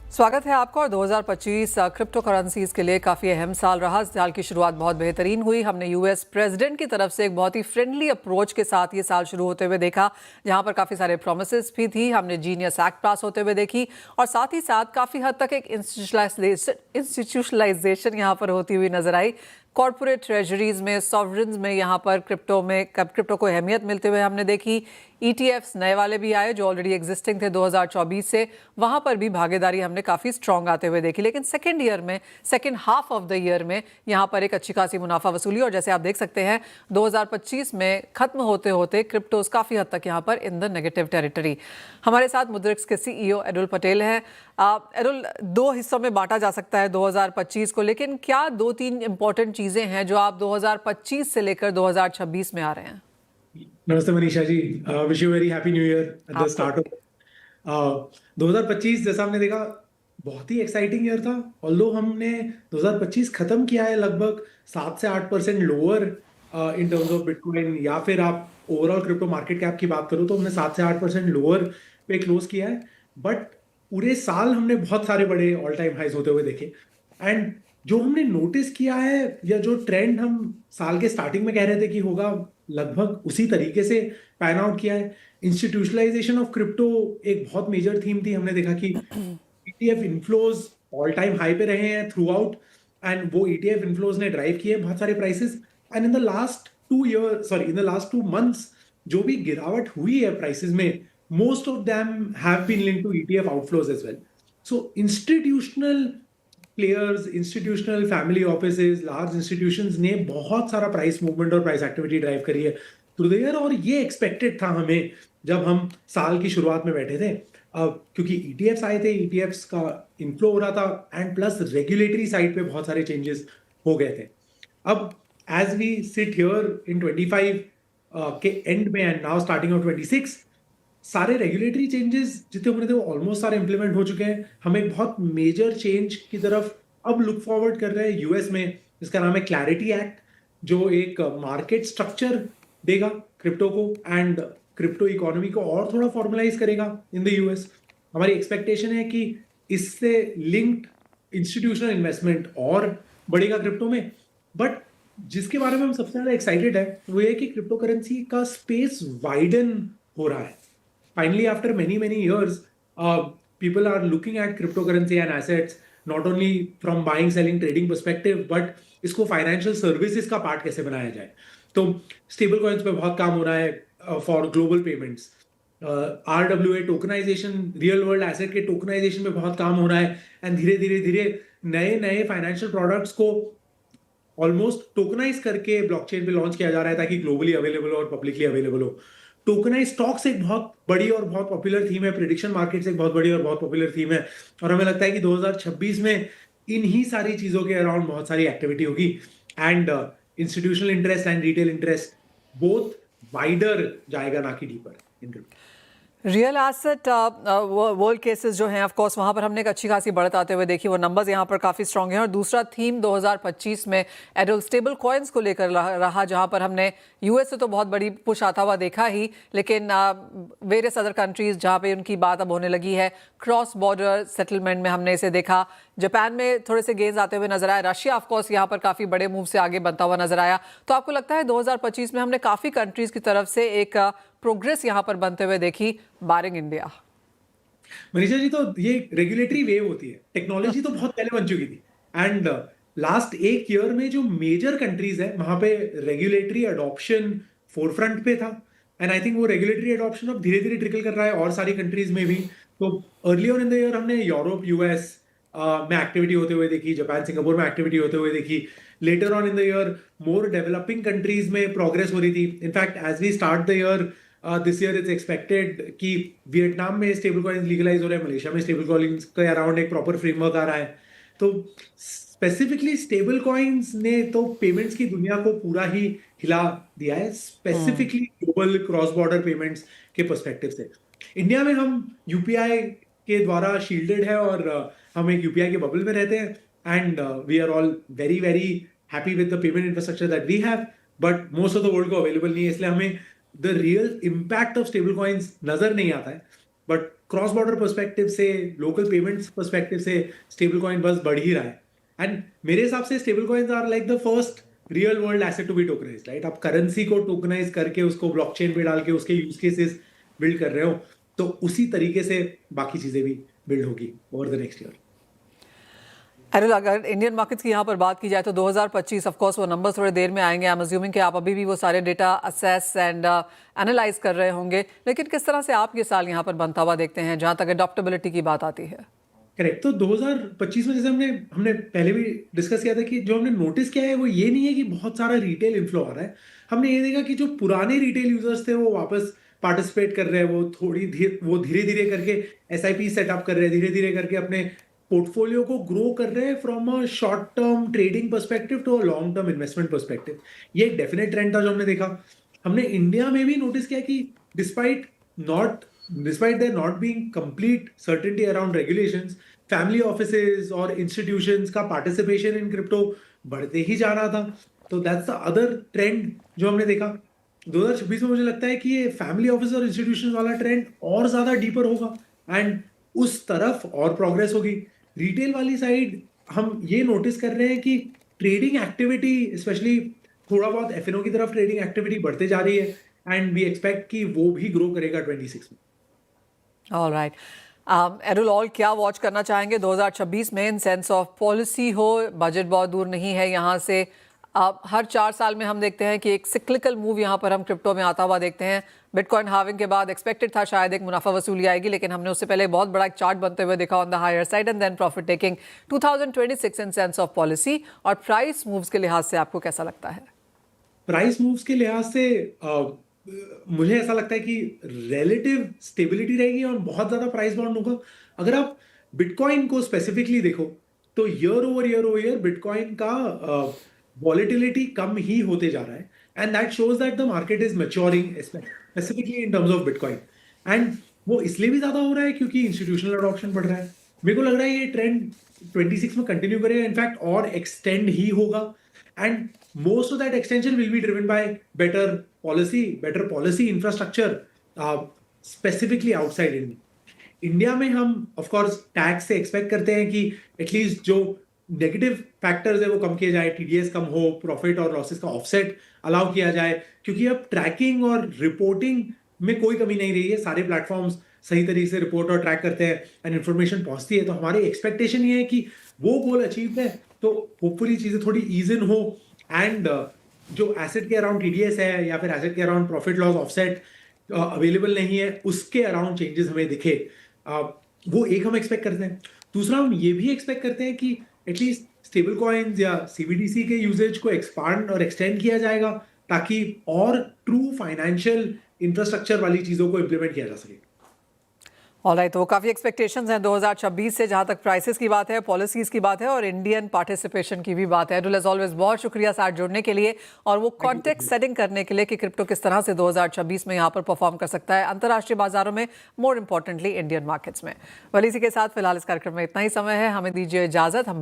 स्वागत है आपका। और 2025 क्रिप्टो करेंसीज के लिए काफ़ी अहम साल रहा। साल की शुरुआत बहुत बेहतरीन हुई। हमने यूएस प्रेसिडेंट की तरफ से एक बहुत ही फ्रेंडली अप्रोच के साथ ये साल शुरू होते हुए देखा, जहां पर काफ़ी सारे प्रोमिसेस भी थी। हमने जीनियस एक्ट पास होते हुए देखी और साथ ही साथ काफ़ी हद तक एक इंस्टीट्यूशनलाइजेशन यहाँ पर होती हुई नजर आई। कॉर्पोरेट ट्रेजरीज में, सॉवरेन्स में यहाँ पर क्रिप्टो को अहमियत मिलते हुए हमने देखी। ईटीएफ्स नए वाले भी आए जो ऑलरेडी एग्जिस्टिंग थे 2024 से, वहाँ पर भी भागीदारी हमने काफ़ी स्ट्रॉन्ग आते हुए देखी। लेकिन second half of the year में यहाँ पर एक अच्छी खासी मुनाफा वसूली, और जैसे आप देख सकते हैं 2025 में खत्म होते होते क्रिप्टोज काफ़ी हद तक यहाँ पर इन द नेगेटिव टेरिटरी। हमारे साथ मुद्रिक्स के सीईओ एडुल पटेल हैं। एडुल, दो हिस्सों में बांटा जा सकता है 2025 को, लेकिन क्या दो तीन इंपॉर्टेंट चीज़ें हैं जो आप 2025 से लेकर 2026 में आ रहे हैं? नमस्ते Manisha ji, wish you very happy new year at the start of 2025। जैसा हमने देखा, बहुत ही एक्साइटिंग ईयर था। ऑल्दो हमने 2025 खत्म किया है लगभग 7 से 8% lower in terms of bitcoin, या फिर आप ओवरऑल क्रिप्टो मार्केट कैप की बात करो तो हमने 7 से 8% लोअर पे क्लोज किया है। बट पूरे साल हमने बहुत सारे बड़े ऑल टाइम हाइज होते हुए देखे। एंड जो हमने नोटिस किया है, या जो ट्रेंड हम साल के स्टार्टिंग में कह रहे थे कि होगा, लगभग उसी तरीके से पैन आउट किया है। इंस्टीट्यूशनलाइजेशन ऑफ क्रिप्टो एक बहुत मेजर थीम थी। हमने देखा कि ETF inflows all time high पे रहे हैं थ्रू आउट, एंड वो ईटीएफ इनफ्लोज ने ड्राइव किए बहुत सारे prices. And in the last 2 months जो भी गिरावट हुई है प्राइसेस में, most of them have been linked to ETF outflows as well. So institutional players, institutional family offices, large institutions ने बहुत सारा प्राइस मूवमेंट और प्राइस एक्टिविटी ड्राइव करी है थ्रू द ईयर। और ये एक्सपेक्टेड था हमें जब हम साल की शुरुआत में बैठे थे, क्योंकि ईटीएफ्स आए थे, ईटीएफ्स का इनफ्लो हो रहा था, एंड प्लस रेगुलेटरी साइड पे बहुत सारे चेंजेस हो गए थे। अब as we sit here in 25 के एंड में एंड नाउ स्टार्टिंग ऑफ 26, सारे रेगुलेटरी चेंजेस जितने होने थे वो ऑलमोस्ट सारे इंप्लीमेंट हो चुके हैं। हम एक बहुत मेजर चेंज की तरफ अब लुक फॉरवर्ड कर रहे हैं यूएस में। इसका नाम है क्लैरिटी एक्ट, जो एक मार्केट स्ट्रक्चर देगा क्रिप्टो को, एंड क्रिप्टो इकोनॉमी को और थोड़ा फॉर्मलाइज करेगा इन द यूएस। हमारी एक्सपेक्टेशन है कि इससे लिंक्ड इंस्टीट्यूशनल इन्वेस्टमेंट और बढ़ेगा क्रिप्टो में। बट जिसके बारे में हम सबसे ज्यादा एक्साइटेड है वो ये कि क्रिप्टो करेंसी का स्पेस वाइडन हो रहा है। Finally, after many years, people are looking at cryptocurrency and assets not only from buying, selling, trading perspective, but इसको फाइनेंशियल सर्विसेज का पार्ट कैसे बनाया जाए। तो स्टेबल कॉइन्स पे बहुत काम हो रहा है for global payments. RWA tokenization, real world asset के टोकनाइजेशन पे बहुत काम हो रहा है। एंड धीरे धीरे नए फाइनेंशियल प्रोडक्ट्स को ऑलमोस्ट टोकनाइज करके ब्लॉकचेन पे लॉन्च किया जा रहा है, ताकि ग्लोबली अवेलेबल और पब्लिकली अवेलेबल हो। टोकनाइज स्टॉक्स एक बहुत बड़ी और बहुत पॉपुलर थीम है। प्रेडिक्शन मार्केट्स एक बहुत बड़ी और बहुत पॉपुलर थीम है, और हमें लगता है कि 2026 में इन्हीं सारी चीजों के अराउंड बहुत सारी एक्टिविटी होगी। And institutional interest and retail interest both wider जाएगा, ना कि deeper in crypto. Real asset world cases जो हैं, ऑफ कोर्स वहाँ पर हमने एक अच्छी खासी बढ़त आते हुए देखी। वो नंबर्स यहाँ पर काफ़ी स्ट्रॉन्ग हैं। और दूसरा थीम 2025 में एडुल स्टेबल कॉइन्स को लेकर रहा, जहाँ पर हमने यूएस से तो बहुत बड़ी पुश आता हुआ देखा ही, लेकिन वेरियस अदर कंट्रीज जहाँ पे उनकी बात अब होने लगी है। क्रॉस बॉर्डर सेटलमेंट में हमने इसे देखा। जापान में थोड़े से गेंस आते हुए नजर आए। रशिया ऑफ कोर्स यहाँ पर काफ़ी बड़े मूव से आगे बनता हुआ नजर आया। तो आपको लगता है 2025 में हमने काफ़ी कंट्रीज की तरफ से एक प्रोग्रेस यहाँ पर बनते हुए देखी, बारिंग इंडिया? मनीषा जी, तो ये रेगुलेटरी वेव होती है। टेक्नोलॉजी तो बहुत पहले बन चुकी थी, एंड लास्ट एक ईयर में जो मेजर कंट्रीज है वहां पे रेगुलेटरी अडॉप्शन फोरफ्रंट पे था। एंड आई थिंक वो रेगुलेटरी अडॉप्शन अब धीरे धीरे ट्रिकल कर रहा है और सारी कंट्रीज में भी। तो अर्लियर इन द ईयर हमने यूरोप, यूएस में एक्टिविटी होते हुए देखी, जापान, सिंगापुर में एक्टिविटी होते हुए देखी। Later on in the year more developing countries में प्रोग्रेस हो रही थी। In fact as we start the year this year it's expected कि वियतनाम में स्टेबल कॉइन्स लीगलाइज हो रहे हैं, मलेशिया में स्टेबल कॉइन्स के अराउंड एक प्रॉपर फ्रेमवर्क आ रहा है। तो स्पेसिफिकली स्टेबल कॉइन्स ने तो पेमेंट्स की दुनिया को पूरा ही हिला दिया है, specifically global cross border payments के पर्सपेक्टिव से। इंडिया में हम यूपीआई के द्वारा शील्डेड है, और हम एक यूपीआई के बबल में रहते हैं, and we are all very happy with the payment infrastructure that we have. But most of the world को अवेलेबल नहीं है, इसलिए हमें the real impact of stablecoins नजर नहीं आता है। बट क्रॉस बॉर्डर पर्सपेक्टिव से, लोकल पेमेंट्स पर्सपेक्टिव से स्टेबल कॉइन बस बढ़ ही रहा है। एंड मेरे हिसाब से stablecoins are like the first real world asset to be tokenised, right? आप करेंसी को टोकनाइज करके उसको ब्लॉकचेन पे डाल के उसके यूज केसेस बिल्ड कर रहे हो, तो उसी तरीके से बाकी चीजें भी बिल्ड होगी over the next year. Anil, अगर इंडियन मार्केट्स की यहाँ पर बात की जाए तो 2025 ऑफ कोर्स वो नंबर्स थोड़ी देर में आएंगे। आई एम अज्यूमिंग कि आप अभी भी वो सारे डेटा असेस एंड एनालाइज कर रहे होंगे, लेकिन किस तरह से आप ये साल यहाँ पर बनता हुआ देखते हैं जहाँ तक अडॉप्टेबिलिटी की बात आती है? करेक्ट। तो 2025 में जैसे हमने पहले भी डिस्कस किया था कि जो हमने नोटिस किया है वो ये नहीं है कि बहुत सारा रिटेल इन्फ्लो आ रहा है। हमने ये देखा कि जो पुराने रिटेल यूजर्स थे वो वापस पार्टिसिपेट कर रहे हैं, वो धीरे धीरे करके एसआईपी सेटअप कर रहे हैं, धीरे धीरे करके अपने पोर्टफोलियो को ग्रो कर रहे हैं from a short term trading perspective to a long term investment perspective. ये एक डेफिनेट ट्रेंड था जो हमने देखा। हमने इंडिया में भी नोटिस किया कि despite there not being complete certainty around regulations, family offices और institutions का participation in crypto बढ़ते ही जा रहा था। तो that's the other trend जो हमने देखा। 2026 में मुझे लगता है कि ये फैमिली ऑफिस और इंस्टीट्यूशन वाला ट्रेंड और ज्यादा डीपर होगा एंड उस तरफ और प्रोग्रेस होगी। रिटेल वाली साइड हम ये नोटिस कर रहे हैं कि ट्रेडिंग एक्टिविटी, स्पेशली थोड़ा बहुत एफएनओ की तरफ ट्रेडिंग एक्टिविटी बढ़ते जा रही है एंड वी एक्सपेक्ट कि वो भी ग्रो करेगा 26 में। ऑल राइट, एडुल, ऑल क्या वॉच करना चाहेंगे 2026 में इन सेंस ऑफ पॉलिसी हो? बजट बहुत दूर नहीं है यहाँ से। हर 4 साल में हम देखते हैं कि एक सिक्लिकल मूव यहाँ पर हम क्रिप्टो में आता हुआ देखते हैं। बिटकॉइन हार्विंग के बाद एक्सपेक्टेड था शायद एक मुनाफा वसूली आएगी, लेकिन हमने उससे पहले बहुत बड़ा एक चार्ट बनते हुए देखा on the higher side and then profit taking. 2026 in sense of policy और प्राइस मूव्स के लिहाज से आपको कैसा लगता है? प्राइस मूव्स के लिहाज से मुझे ऐसा लगता है कि रिलेटिव स्टेबिलिटी रहेगी और बहुत ज्यादा प्राइस बाउंड होगा। अगर आप बिटकॉइन को स्पेसिफिकली देखो तो ईयर ओवर ईयर बिटकॉइन का वॉलेटिलिटी कम ही होते जा रहा है and that shows that the market is maturing specifically in terms of bitcoin. And वो इसलिए भी ज्यादा हो रहा है क्योंकि इंस्टीट्यूशनल अडॉप्शन बढ़ रहा है। मेरे को लग रहा है ये ट्रेंड 26 में कंटिन्यू करेगा, इनफैक्ट और एक्सटेंड ही होगा and most of that extension will be driven by better policy infrastructure, specifically outside India में हम of course टैक्स से एक्सपेक्ट करते हैं कि एटलीस्ट जो नेगेटिव फैक्टर्स है वो कम किए जाए, टीडीएस कम हो, प्रॉफिट और लॉसेस का ऑफसेट अलाउ किया जाए, क्योंकि अब ट्रैकिंग और रिपोर्टिंग में कोई कमी नहीं रही है। सारे प्लेटफॉर्म्स सही तरीके से रिपोर्ट और ट्रैक करते हैं एंड इन्फॉर्मेशन पहुंचती है। तो हमारी एक्सपेक्टेशन ये है कि वो गोल अचीव है तो होपफुली चीजें थोड़ी ईज इन हो एंड जो एसेट के अराउंड टीडीएस है या फिर एसेट के around profit loss offset available नहीं है उसके अराउंड चेंजेस हमें दिखे, वो एक हम एक्सपेक्ट करते हैं। दूसरा हम ये भी एक्सपेक्ट करते हैं कि एटलीस्ट स्टेबल कॉइन्स या सीबीडीसी के यूजेज को एक्सपांड और एक्सटेंड किया जाएगा ताकि और ट्रू फाइनेंशियल इंफ्रास्ट्रक्चर वाली चीजों को इंप्लीमेंट किया जा सके। ऑलराइट, तो काफ़ी एक्सपेक्टेशंस हैं 2026 से जहाँ तक प्राइसेस की बात है, पॉलिसीज़ की बात है और इंडियन पार्टिसिपेशन की भी बात है। एडुल, एज ऑलवेज बहुत शुक्रिया साथ जुड़ने के लिए और वो कॉन्टेक्स्ट सेटिंग करने के लिए कि क्रिप्टो किस तरह से 2026 में यहाँ पर परफॉर्म कर सकता है अंतर्राष्ट्रीय बाजारों में, मोर इंपॉर्टेंटली इंडियन मार्केट्स में। वली, इसी के साथ फिलहाल इस कार्यक्रम में इतना ही समय है, हमें दीजिए इजाज़त। हम